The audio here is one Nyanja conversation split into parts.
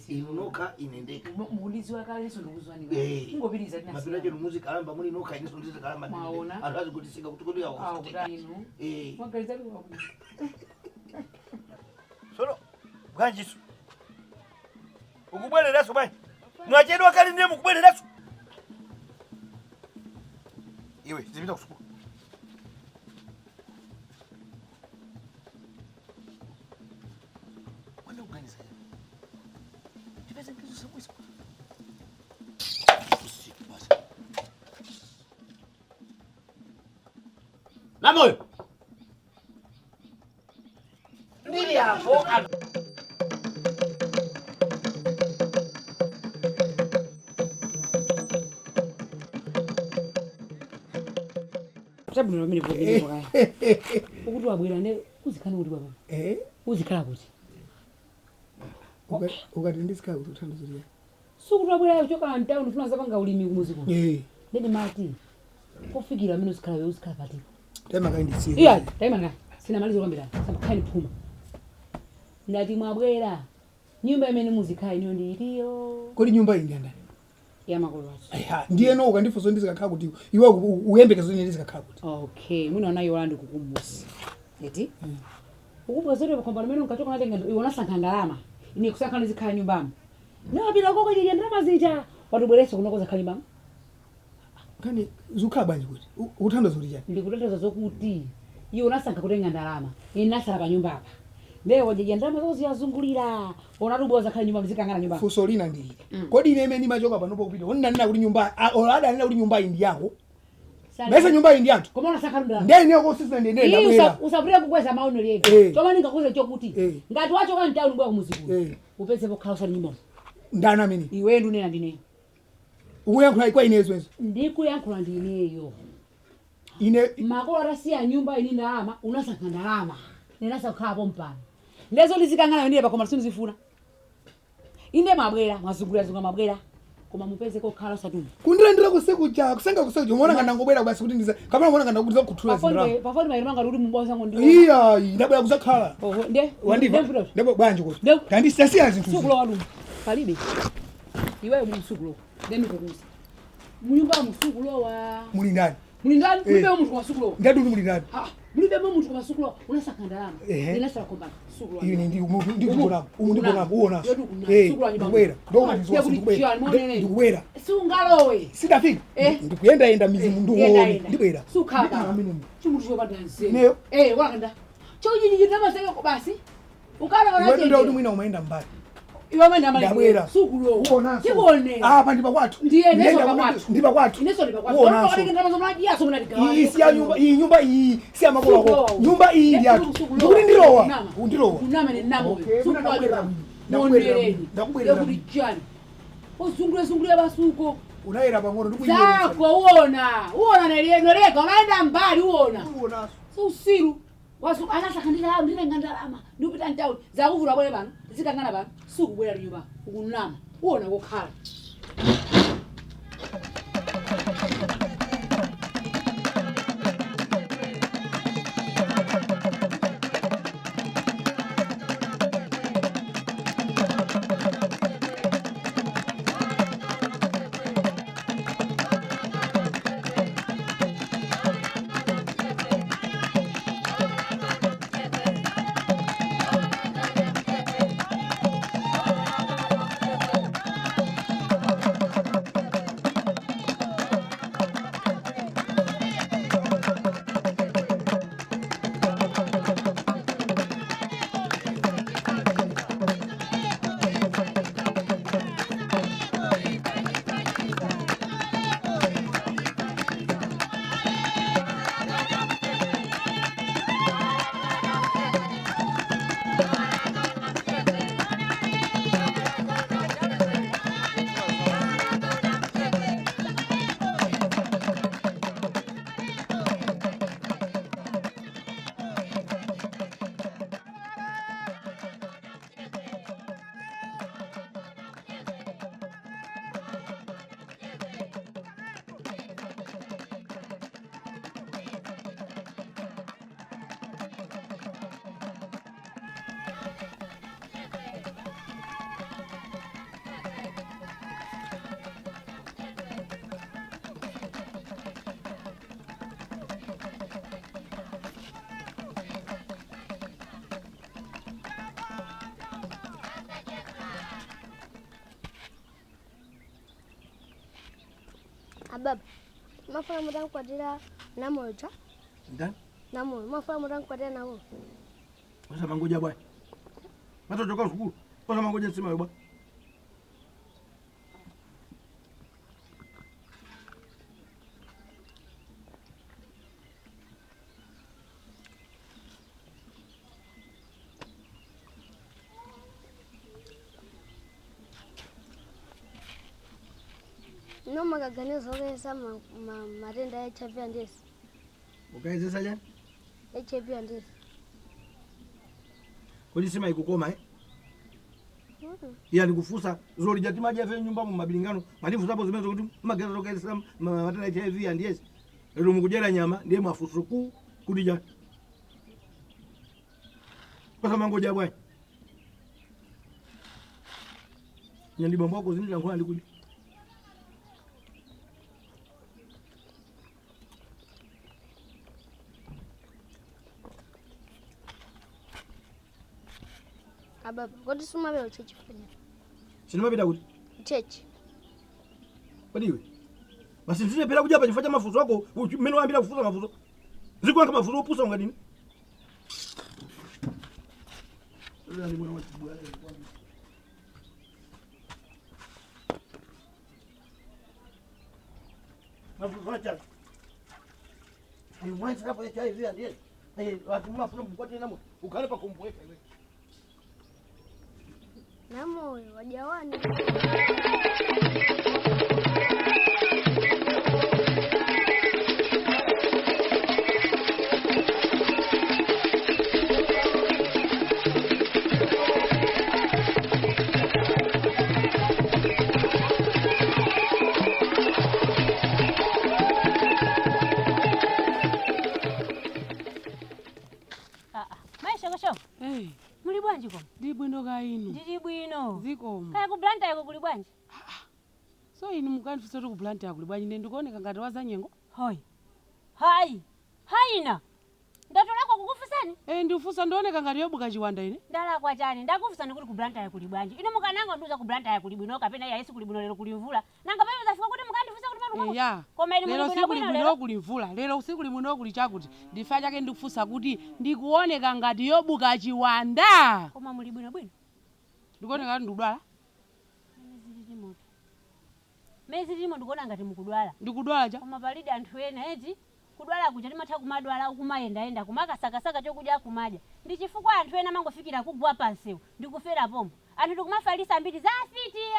inoka inendeka mulizi wakaleso ndokuzwani ungopiriza tina mapira je muzika alamba muri inoka iniso ndize kalamba maona alazi kutisika kuti kodi yawo mwagaliza liwa solo bwanjisu ukubweleraso bwanyi mwachedwa kali ndiye mukubweleraso iwe zipita kusukulu wanda kuganiza tipeze ngizo sakwisa namoyo ndili hapo Sabu mimi nikuambia kwa ukuti wabwera ne uzikana uli baba uzikala kuti ukati ndisika kuti uthandiziria sukuti wabwera uchoka ntao ndifuna zapanga ulimi kumuziko ndeni mati kufikira mimi usikala usikala pati tema kaindisiye iya tema nga sina malizo kwambira samba kaini phuma ndati mwabwera nyumba imene muzikai niyo ndiriyo kodi nyumba iyi ndiyanda ya makolo wacho aiha ndiye no ukandifuso ndizikakhala kuti iwe uyembekeza kuti ndizikakhala kuti okay muna nayo wandi kukumbusa eti ukuba zote kwamba mimi nikachoka natenga iwe unasanka ndalama ine kusaka ndizikhala nyumbamo na bila koko je ndalama zija watu bweresa kunokoza kalimbamo kani zukhala bwanji kuti uthanda zoti chani ndikutenda zokuti iwe unasanka kutenga ndalama inasala pa nyumba apa leo je ndalama zozi yazungulira onatuboza khala nyumba mzikangana nyumba fuso lina ndili kodi ine imene machoka panopo kupita onna nina kuti nyumba olada nina kuti nyumba iyi ndi yako bese nyumba iyi ndi yanthu koma unasaka ndalama ndene yako sisi ndene ndabwera usabure kukweza maono lego choma ningakuze chokuti ngati wacho kwa ntao ngwa kumuziko upeze pokhala usali nyumba ndana mini iwe ndu nena ndine ukuyankhula kwa inezo enzo ndikuyankhula ndineyo ine makolo atasiya nyumba ini ndalama unasaka ndalama nenasa kukhala hapo mpano lezo lizikangana ndine pakoma simuzifuna inde mabwera mazungulira zunga mabwera koma mupeze kokhala usatuma kundilandira kusekuja kusenga kusekuja umaona ngana ngobwera basi kuti ndize kapena umaona ngana kuti kuthula zindra pafoni mairo manga kuti mumboza ngondi iya ndabwera kuzakhala nde wandiva ndebo bwanji kuti kandi sasiya zinthu sukulo wadu palibe iwe musukulo ndeni kukusa munyumba musukulo wa muli ndani mulibe umuntu kwa sukulo ndadu muli ndani mulibe umuntu kwa sukulo unasaka ndalama inasala komba sukulo iwe ndi kubona uona ndibwera ndibwera sungalowe sidafika ndikuyenda mizi mundu uone ndibwera sukaba chimuntu chobadanse wakanda chojiji ndama ko basi ukala wala wewe ndio mwina umeenda mbali iwe mwenda mbali sukulo uona kibone hapa ndipa kwatu ndiye neso kwatu ndipa kwatu ineso ndipa kwatu uona kale ndama zomlaji yaso mna digawa hii si nyumba hii si ya makolo wako nyumba hii yako nduri ndirowa kunama ni namo sukulo ndakubwera kulijani uzungule basuko unaera pangoro ndikuyiona zako uona nelieno lega unaenda mbali uona usiru wasu anasaka ndine ngandalama ndupita ntauni zakuvura bole bano zikangana bano sukubwera nyumba ukunama uona kokhala Ababa. Mafuna mutangu kwa dira na moja. Ndani? Na moja. Mafuna mutangu kwa dira na wo. Sasa mangoja bwana. Hata toka shukuru. Sasa mangoja sima bwana. No magaganizo okesa matenda ya HIV and AIDS. Ukaizesa jani? HIV and AIDS. Kodi sima ikukoma Ya nikufusa zoli jati maji ya nyumba mu mabilingano. Malifu sapo zimezo kuti mageza tokaizesa matenda ya HIV and AIDS. Lero mukujera nyama ndiye mafuso kudija. Sasa mangoja bwana. Nyandi bombo wako zinila kwa alikuja. Ababa, kodi suma belo chechi fanya. Sinema bida kuti? Chechi. Kodi we? Basi ntine pera kuja hapa jifacha mafuso wako, meno wambira kufusa mafuso. Ziko kama mafuso upusa ungadini. Ni mwana wa kibwa. Mafuso acha. Ni mwanzo hapo ya HIV ndiye. Watu mafuso mkwati namo. Ukale pa kumbweka wewe. Na moyo wajawani. Hey. Muli bwanji ko? Ndi bwino kaino. Ndili bwino. Zikomo. Kaya ku blanta yako kuli bwanji? So ini mukandifusa kuti ku blanta yako kuli bwanji ine ndikuoneka ngati wazanyengo? Hoi. Hai. Haina. Ndatolako kukufusani? Ndiufusa ndioneka ngati yobuka chiwanda ine. Ndala kwa chani. Ndakufusani kuti ku blanta yako kuli bwanji. Ine mukananga nduza ku blanta yako kuli bwino kapena ya Yesu kuli bwino lero kuli mvula. Nanga pale zafika kuti mukandifusa kuti malumo. Ya. Koma ine lero muli siku bwino libwino kuli mvula. Lero usiku limuno kuli chakuti. Ndifa chake ndikufusa kuti ndikuoneka ngati yobuka chiwanda. Koma muli bwino bwino. Ndikuoneka ngati ndudwala. Mezi limo ndikuona ngati mukudwala. Ndikudwala cha? Koma palidi anthu ena eti kudwala kuja timatha kumadwala kumayenda kumakasakasaka chokudya kumadya. Ndi chifukwa anthu ena mangofikira kugwa pansewu ndikufera pombo. Anthu tikumafalisa mbiri za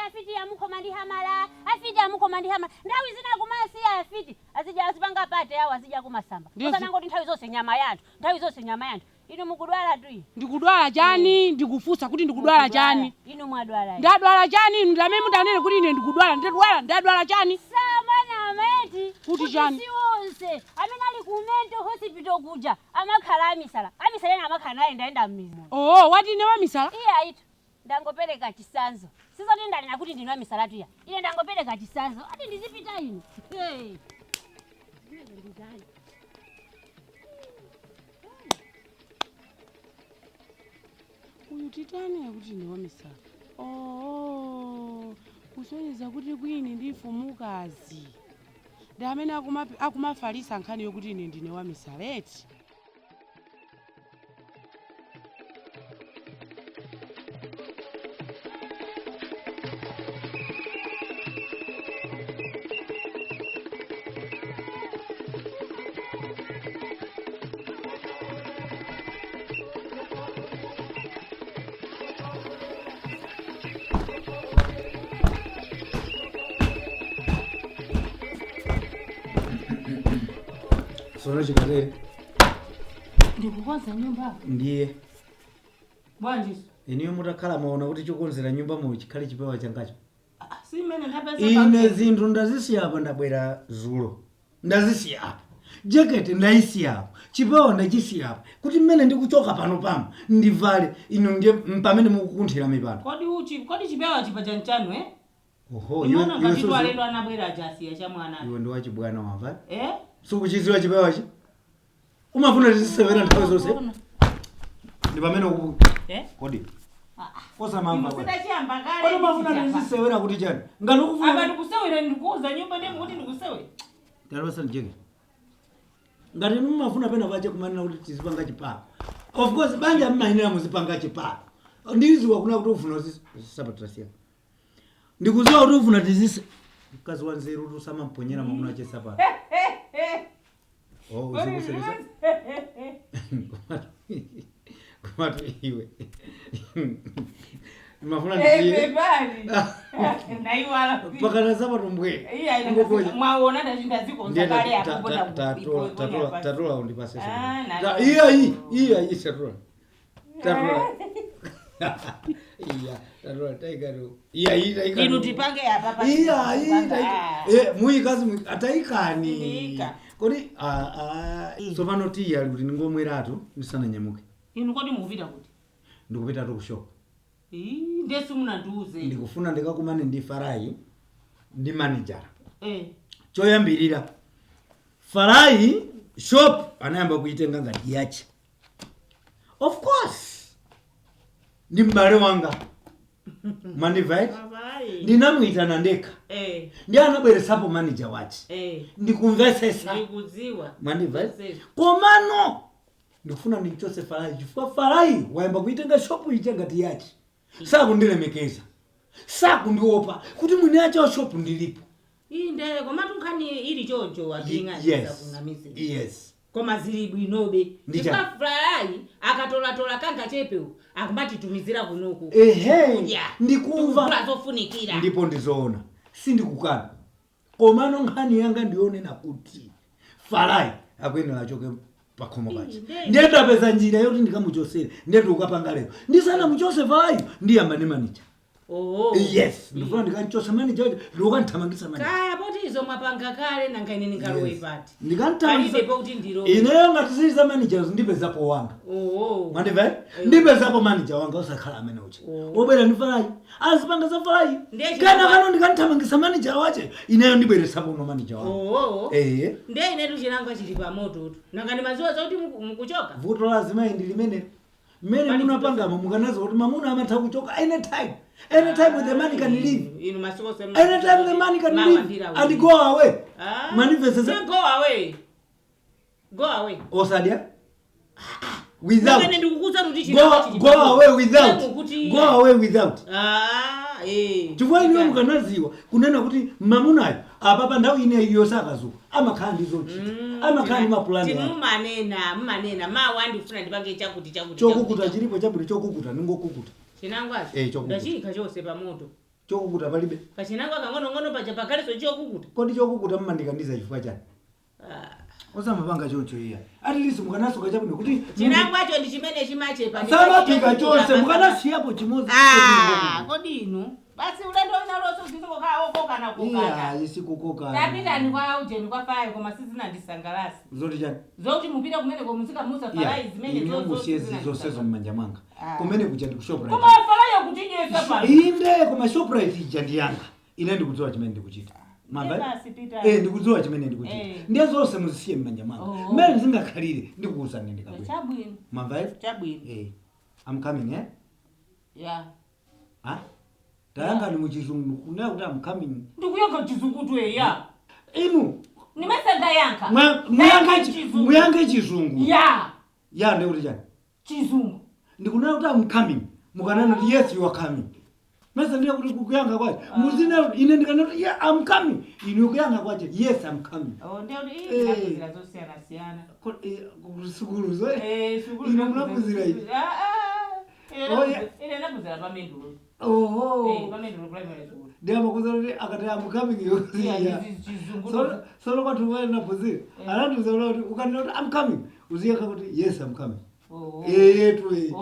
afiti amukoma ndi hamala, afiti amukoma ndi hamala. Nthawi zina kumasiya afiti azija azipanga pate yawo azija kumasamba. Kosa nangoti nthawi zonse nyama yanthu. Inu mukudwala tu. Ndikudwala chani? Ndikufusa kuti ndikudwala chani? Inu mwadwala. Ndadwala chani? Ndamene mutanene kuti ine ndikudwala. Ndadwala chani? Samana ameti. Kuti chani? Siwonse. Amene ali ku mental hospital kuja amakhala amisala. Amisala ena amakhala ayenda mmizi. Oh, wati ine wamisala? Iya aitu. Ndangopereka chisanzo. Sizoti ndanena kuti ndine wamisala tuya. Ine ndangopereka chisanzo. Ati ndizipita ine. Hey. Uyu titani kuti ine wamisala. Kusonyeza kuti kwini ndi Mfumukazi. Ndi amene akumafalisa nkhani yokuti ine ndine wamisala eti. Sona chikatele. Ndikukonza nyumba. Ndiye. Bwanji. Iniyo mutakhala maona kuti chokonzera nyumba mu chikhale chipewa changacho. Si mene ndapeza. Ine zinthu ndazisiya apa ndabwera zulo. Ndazisiya apa. Jacket ndaisiya apa. Chipewa ndachisiya apa. Kuti mmene ndikuchoka pano pamo ndivale ino nje pamene mukukunthira mipano. Kodi chipewa chipa chanchanu Oho, iwe ngati twalendo anabwera ajasiya cha mwana. Iwe ndo wachibwana wamva? Sukuchiziwa chipewa chi? Umafuna tizisevera nthawi zonse? Ndi pamene uku. Kodi? Osamamba kwa. Sitachamba kale. Wale mafuna ndisewera kuti chani? Ngati ukufuna. Apa ndikusewera ndikuuza nyumba ndemu kuti ndikusewera. Talibasa njenge. Ngati mumafuna pena pache kumanena kuti tizipanga chipala. Of course banja mmainira muzipanga chipala. Ndiziwa kuna kuti ufuna sapatrasia. Ndikuziwa kuti ufuna tizise. Mkazi wa nzeru tusama mponyera mamuna che sapala. Oh, uzikuseleza. Kumatu iwe. Mafuna ndiye. Bebani. Naiwala. Pakana sapato mbwe. Iya ina mwaona ndashinda ziko zakale hapo kwenda tatola undipase. Iya tatola. Tatola taikaro. Iya taikaro. Inu tipange hapa pa. Iya muikazi ataikani. Kodi so pano tiya kuti ngomweratu ndisana nyamuke. Inu kodi muvita kuti? Ndikupita to kushop. Ndesu munanduze. Ndikufuna ndikakumane ndi Farai ndi manager. Choyambirira Farai shop anayamba kuitenga ngati yache. Of course. Ndi mbale wanga. Manivite. Ndinamuitana ndeka. Ndi anabweresapo manager wache. Ndikumvesesa. Ndikudziwa. Manivite. Komano ndikufuna ndichose Farai. Chifukwa Farai waimba kuitenga shop iche ngati yache. Sakundilemekeza. Sakundiopa kuti mwine acha shop ndilipo. Inde koma tunkhani ili choncho wabing'anisa kungamisi. Yes. Koma zili bwinobe. Chifukwa Farai akatola kanga chepewo akumbati tumizira kunuku. Ndikumva. Plazofunikira. Ndipo ndizoona. Sindikukana. Komano nkhani yanga ndione na kuti Farai akwenera achoke pakhomo pachi. Ndenda peza njira yoti ndikamuchosere. Ndetu ukapanga lero. Ndisana muchose Farai ndiyamba ne manager. Yes, ndifuna ndikachose manager ndikanthamangisa manager. Kaya poti izo mwapanga kale nanga ine ndingalowe pati. Ndikanthamangisa. Palibe kuti ndiro. Ineyo ngati siriza managers ndipezapo wanga. Mandive? Ndipezapo manager wanga osakhala amene uchi. Obwera ndi Farai. Azipanga za Farai. Kana ndikanthamangisa manager wache. Ineyo ndibweresapo no manager wanga. Ndiye ine tuchinanga chili pa moto tu. Nanga ndi maziwa zoti mukuchoka. Vuto lazima ndi limene. Mmene munapanga mukanazo kuti mamuna amatha kuchoka anytime. Anytime with the money can leave. Anytime the money can leave and go away. Manifest. Go away. Go away. Osadia? Without. Go away without. Go away without. Chifukwa ine mukanaziwa kunena kuti mamunayo apapa ndawu ine iyo sakazuka amakhala ndizochita amakhala mapulani mumanena mawa ndifuna ndipange chakuti chokukuta chilipo chabwino chokukuta ningokukuta chinangwazi ndachika chose pa moto chokukuta palibe pachinangwa kang'ono pacha pakaliso chokukuta kodi chokukuta mmandikandiza chifukwa chani osamapanga chocho iya at least mukanasuka chabwino kuti chinangwacho ndi chimene chimachepa samapika chose mukanasiyapo chimodzi kodi inu basi ulendo unaloso zizokokhala okokana kokana isikukokana tapitani kwa aujeni kwa Farai koma sizinandisangalasi zoti chani zoti mupita kumene komusika musa Farai zimene zosezo mmanja mwanga kumene kuja ndikushopra koma Farai akutijesa pa inde koma shoprite ija ndiyanga ine ndikudziwa chimene ndikuchita mamba ndikudziwa chimene ndikuchita ndiye zonse muzisiye mmanja mwanga mmene ndingakhalire ndikuwuzani ndikabwera chabwino mamba chabwino I'm coming tayanga ni muchizungu kuna kuti I'm coming ndikuyanka chizungu tu inu nimesenda yanka muyange chizungu ya ndi kuti chani chizungu ndikunena kuti I'm coming mukanena kuti yes you are coming mesa ndiye kuti kuyanga kwaje muzina ine ndikanena kuti yeah I'm coming inu kuyanga kwaje yes I'm coming ndiye kuti zilazosiyana sukulu zo sukulu ine munakuzira hivi ine nakuzira pamendulo pamendulo primary school ndiye makuzira akati I'm coming yoziya solo kwatu wewe napozira anatuza kuti ukanena kuti I'm coming uziyaka kuti yes I'm coming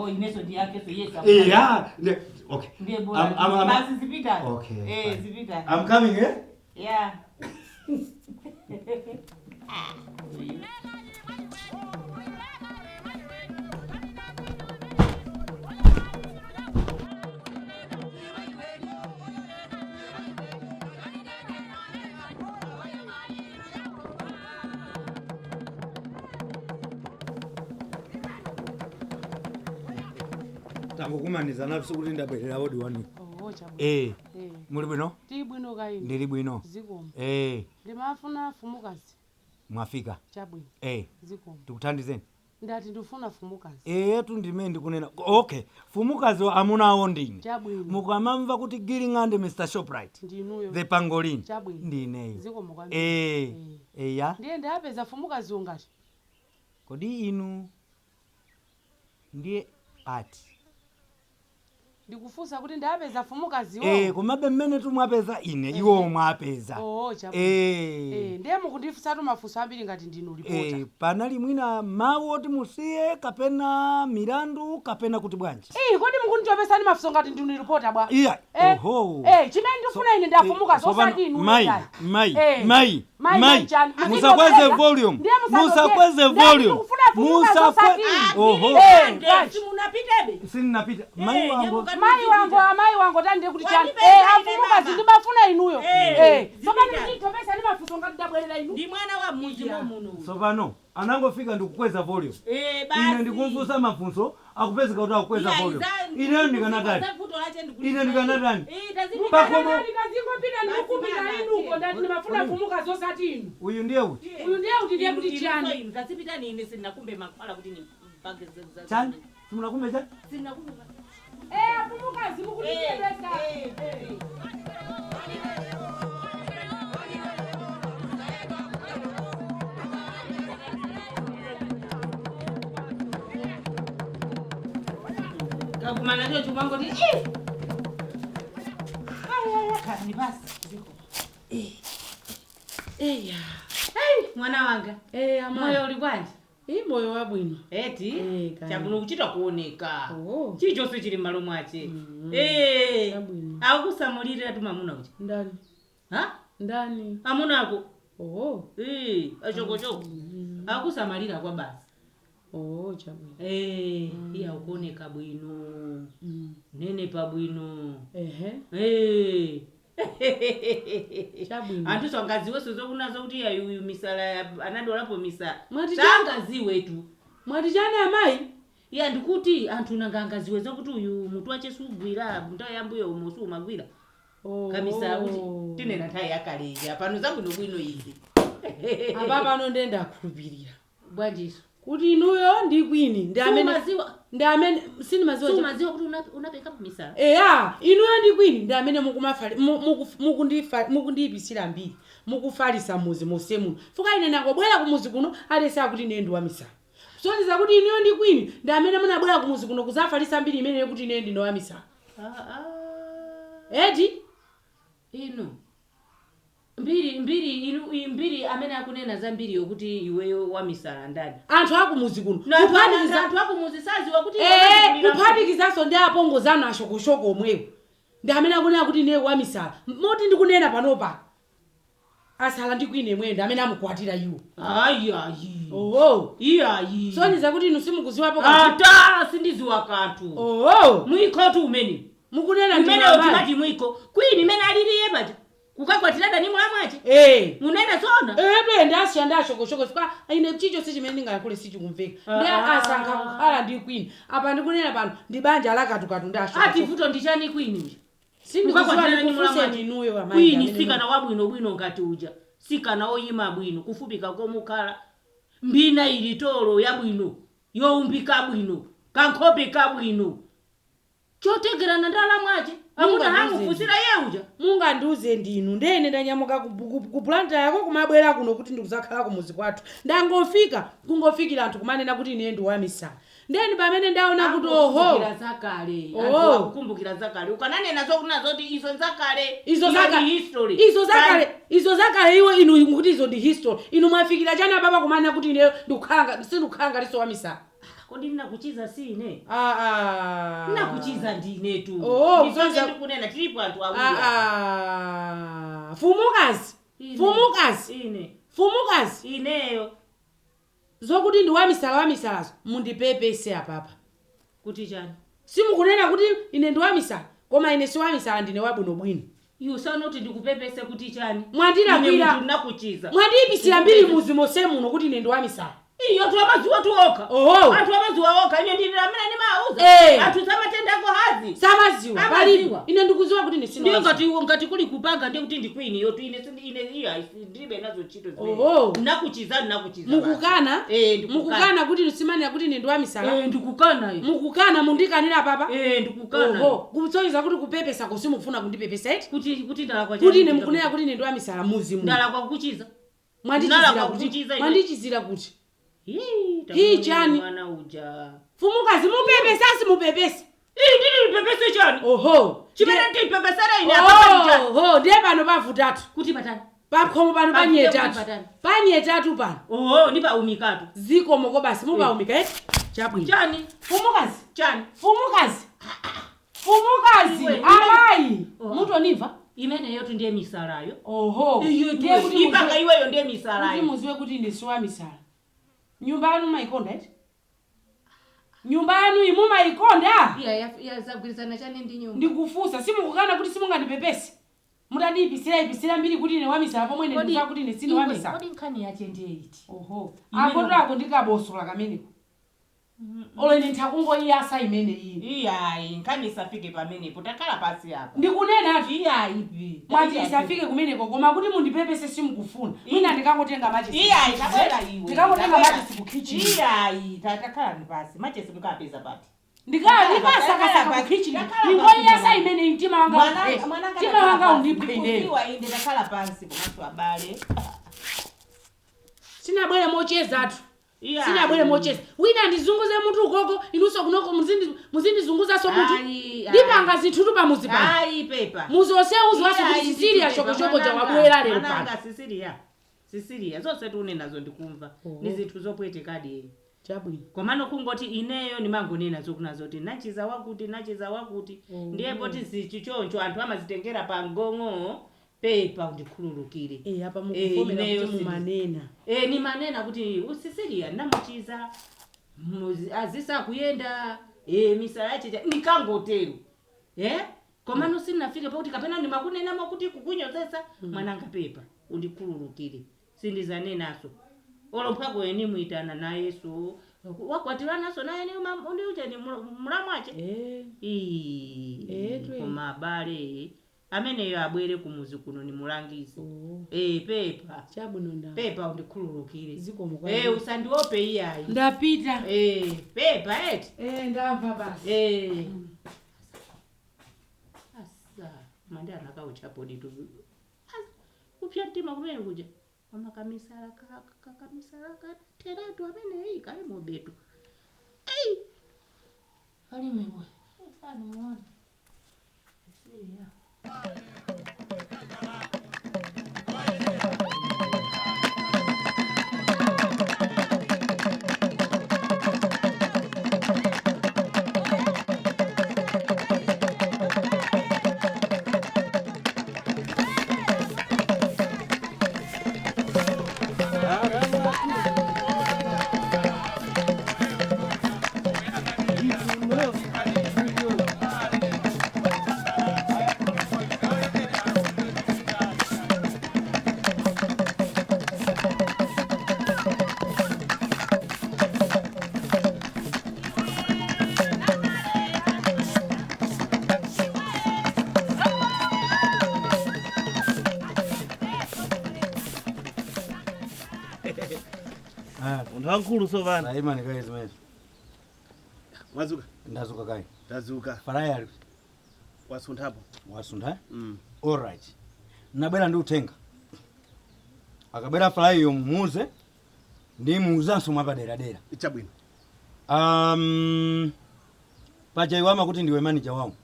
ineso ndiyake so yes okay ndiye bora basi zipita okay zipita I'm coming tangokumaniza nafsi kuti ndabwerera odi wanu. Oh, chabwino. Muli bwino? Tili bwino kaini. Ndili bwino. Zikomo. Ndimafuna Mfumukazi. Mwafika. Chabwino. Zikomo. Tikuthandizeni. Ndati ndifuna Mfumukazi. Tu ndimene ndikunena. Okay. Mfumukazi amuna awo ndine. Chabwino. Mukamamva kuti Giling'ande Mr. Shoprite. Ndinuyo. The Pangolin. Chabwino. Ndineyo. Zikomo kwambiri. Ya. Ndiye ndapeza Mfumukazi ungati. Kodi inu ndiye ati. Ndikufunsa kuti ndapeza Mfumukazi wo. Komabe mmene tumwapeza ine iwo mwapeza. Chabwino. Ndiye mukundifunsa mafunso ambiri ngati ndinu reporter. Panali mwina mawu oti musiye kapena milandu kapena kuti bwanji. Kodi mukunditopesani mafunso ngati ndinu reporter bwa. Iya. Oho. Chimene ndifuna ine ndafumukazi osati inu. Mai. Musakweze volume. Musakweze volume. Oho. Simunapitebe. Sininapita. Mai wangu tandi kuti chani. Mfumukazi ndibafuna inuyo. Sopano nditopesani mafunso ngati ndabwerera inu. Ndi mwana wa mudzi muno. Sopano anangofika ndikukweza volume. Ine ndikumfunsa mafunso akupezeka kuti akukweza volume. Ine ndikanatani. Pakomo ndikazingopita ndikupita inu ndati ndimafuna Mfumukazi osati inu. Uyu ndiye uti. Ndiye kuti chani. Ngazipita nini sinakumbe makwala kuti ni mpangeze. Chani? Simunakumbe chani? Sinakumbe. Mfumukazi mukunditopesa. Kakumana ndio chumango ni ni basi. Mwana wanga. Moyo ulikwanje? Moyo wabwino. Eti chakuno kuchita kuoneka. Chichonse chili malo mwache. Akusamulira tu mamuna uchi. Ndani? Ndani? Amuna ako. Achoko. Akusamalira kwa basi. Chabwino. Iya ukuoneka bwino. Nene pa bwino. Chabwino. Antu songaziwe sozokunazo kuti uyu misala anadolapo misala. Tangaziwe tu. Mwati chani amayi? Iya ndikuti antu nangangaziwe zokuti uyu mutu wache sugwira mutayo yambuyo umusu magwira. Kamisa kuti tinena nthawi yakaleja pano zabwino bwino izi. Ababa no ndenda kukhulupirira. Bwanjiso. Kuti inuyo ndi kwini ndi amene sinimaziwa kuti unapeka misala. Inuyo ndi kwini ndi amene mukundiyipisira mbiri mukufalisa muzi mosemu fuka ine nangobwera kumuzi kuno alesa kuti ine ndi wamisala. Sondiza kuti inuyo ndi kwini ndi amene munabwera kumuzi kuno kuzafalisa mbiri imene kuti ine ndi wamisala. Ino mbiri amene akunena za mbiri yokuti iweyo wamisala ndani. Anthu akumuzi kuno. Anthu akumuzi saziwa kuti kuphatikizaso ndi apongozana ashokoshoko omwewo. Ndi amene akunena kuti ine wamisala. Moti ndikunena panopa. Asala ndi kwine mwe ndi amene amukwatira iwo. Iyayi. Sondiza kuti inu simukuziwapo sindiziwa kanthu. Mwikotu umene. Mukunena ndi mati mwiko. Kwini imene aliliye bati. Kukakwatirada ni mwache. Munena zona. Ndasiya ndashokoshoko fika ine chicho sichimene ndingakule sichikumveka. Ndi asankha kukhala ndi kwini. Apa ndikunena pano ndi banja lakatukatu ndashokoshoko. Ati vuto ndichani kwini. Sindikuziwa ndikufuseni inuyo amayi. Kwini sikana wabwino ngati uja. Sikana oyima bwino kufupika komukhala. Mbina ilitolo ya bwino. Youmbika bwino. Kankhope ka bwino. Chotegerana ndala mwache. Amuna hamufusira yeuja. Munga nduze ndinu ndene ndanyamuka kuplanta yako kumabwera kuno kuti ndikuzakhala kumuzi kwathu. Ndangofika kungofikira anthu kumanena kuti ine ndi wamisala. Ndeni pamene ndaona kuti kukumbukira zakale. Anthu kukumbukira zakale. Ukananena zokunazo kuti izo zakale. Izo zakale iwe inu kuti izo ndi history. Inu mwafikira chana baba kumanena kuti ine ndikukhanga liso wamisala. Kodi ninakuchiza sine? Ninakuchiza ndine tu. Ndizoze ndikunena tilipo anthu awuya. Mfumukazi. Ineyo. Zokuti ndi wamisalazo mundipepese apapa. Kuti chani? Simukunena kuti ine ndi wamisala, koma ine si wamisala ndine wabwino bwino. Usana kuti ndikupepese kuti chani? Mwandira kwira. Nakuchiza. Mwandiyipisira mbiri muzi mose muno kuti ine ndi wamisala. iyo twamaziwa tuoka Oho. atu amaziwa oka ine ndiri amene ndimauza atu samatendako hazi samaziwa Amaziwa. pali ine ndikuziwa kuti ndiyo ndisino ngati kuli kupanga ndiye kuti ndikwini yotu ine iya ndilibe nazo ntchito Oho. nakuchiza mukukana mukukana kuti nisimani kuti ine ndiwamisala ndikukana iyo mukukana mundikanira papa ndikukana oho kutsoniza kuti kupepesa kusimufuna kundipepesa eti kuti ndalakwa kuti ine mukunena kuti ine ndiwamisala muzi mu ndalakwa kuchiza mwandichizira kuti hii chani? mwana uja Mfumukazi mupepesa simupepesa ndili pepese chani oho chimene ndipepesera ine apapa oho ndiye pano pavutatu kuti patani pakhomo pano panyetatu panyetatu pano oho ndipaumikatu zikomoko basi mupaumika eti chabwino chani Mfumukazi chani Mfumukazi Iwe, alayi Oho. mutonimva imene yotu ndiye misalayo oho ndiye kuti ipanga iweyo ndiye kuti misalayo muziwe kuti ndisiwa misala nyumba yanu maikonda eti nyumba yanu imu maikonda yazagwirizana chani ndi nyumba ndikufusa simukukana kuti simungandipepese mutadiipisira mbiri kuti ine wamisala pomwe ine ndifa kuti ine sine wamisala kodi nkhani yache ndiye iti oho Imene- akoto ako ndikabosola kameneko olo ine ntakungoiyasa imene iyi iyayi nkhani isafike pamenepo takhala pasi apo ndikunena ati iyayi mwati isafike kumeneko koma kuti mundipepese simukufuna mwina ndikangotenga machesi iyayi tabwera iwe ndikangotenga machesi kukichini iyayi takhala ni pasi machesi mukapeza pati ndikasakasaka kukichini ningoiyasa imene mtima wanga mtima wanga undiphendere inde takhala pansi komanso abale sinabwere mochezatu Iyayi. sinabwere mocheza wina ndizunguze munthu ukoko inunso kunoko muzindizunguzanso munthu Ayi, ndipanga zinthutu pamuzi pano ayi pepa muzi onseuzwaso kuti sisiriya shokoshokoja wabwera lero pano mananga sisiriya zonse tune nazo ndikumva ni zinthu zopwetekadi chabwino komano kungoti ineyo nimangonena zokunazo kuti nachiza wakuti ndiye poti zichichoncho anthu amazitengera pa ngong'o pepa undikhululukire apa mukufomera ineyo kuti mumanena ni manena kuti usisiriya namuchiza azisa kuyenda misala yache nikangotero komano sinafike pakuti kapena ndimakunenamo kuti kukunyozesa mwananga pepa undikhululukire sindizanenanso olomphako eni muitana na Yesu wakwatiranaso naye ndiucheni mulamwache koma abale ameneyo abwere kumuzi kuno nimulangize pepa chabwino nda pepa undikhululukire zikomo kwa usandiope iyayi ndapita pepa eti ndamva basi asa mandi anakauchapo ditu kupya mtima kumene kuja mama kamisala teratu amene iyi kali mobetu kali mwewe ani muone siya Undankulu sovana. Daima nikae zimezo. Mwazuka. Ndazuka kai. Ndazuka. Faraya Wasunthapo. wasuntha. All right. Nabwera ndi utenga. Akabwera faraya yo muze ndi muuzanso mwapadera dera. Ichabwino. Pachaiwama kuti ndiwe manager wangu.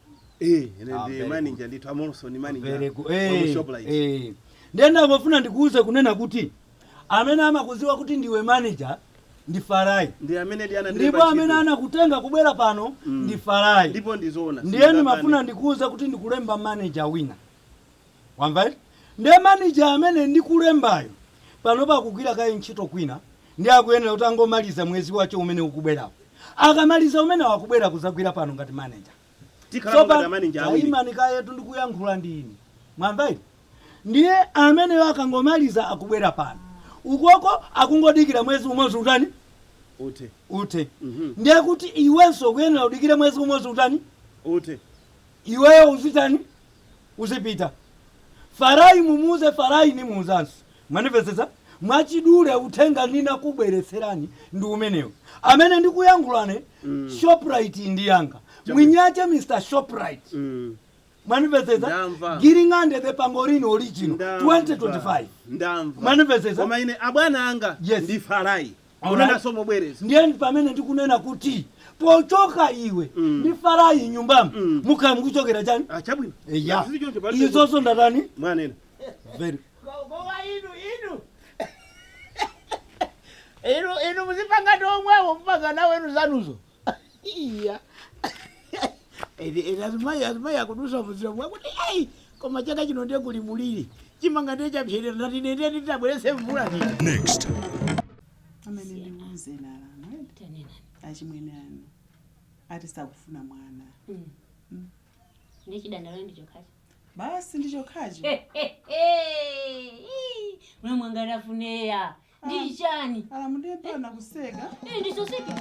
Ndi manager ndithu amonso ni manager. Ndenda ngofuna ndikuuze kunena kuti amene amakuziwa kuti ndiwe manager ndi Farai. Ndi amene ndiana ndipo amene anakutenga kubwera pano ndi Farai. Ndipo ndizoona. Ndiyeni mafuna ndikuuze kuti ndikulemba manager wina. Wamva? Ndiye manager amene ndikulembayo pano pakugwira kai ntchito kwina ndi akuyenera kuti angomaliza mwezi wacho umene ukubwerapo. Akamaliza umene wakubwera kuzagwira pano ngati manager. Tikhala manager awiri. Imani kayetu ndikuyankhula ndi ine. Mwamva? Ndiye amene akangomaliza akubwera pano. Ukoko akungodikira mwezi umodzi utani ute ndiye kuti iwenso kuyenera udikire mwezi umodzi utani ute iweyo uzitani uzipita farai mumuze farai ni muuzanso manipesesa mwachidule uthenga nina kubweretserani ndi umenewo amene ndikuyankhulane Shoprite ndi yanga mwinyache Mr. Shoprite manipesesa giringande the pangorino original 2025 manipesesa koma ine abwana anga ndi farai ndiye pamene ndikunena kuti pochoka iwe ndi farai nyumbamo mukhala mukuchokera chani chabwino ya izonso ndatani mwanena very inu muzipanga nomwewo mpanga nawenu zanuzo iya azimai akudusa muziro mwe kuti ei koma chaka chino ndiye kuli muliri chimanga ndiye chapsherera ndati nende nditabwerese mvula Next. amene ndiuze nalano achimwene ano ati sakufuna mwana ndechidandalo ndichokhacho basi ndichokhacho mwana mwanga lafuneya ndichani ala mudepana kuseka ndisoseke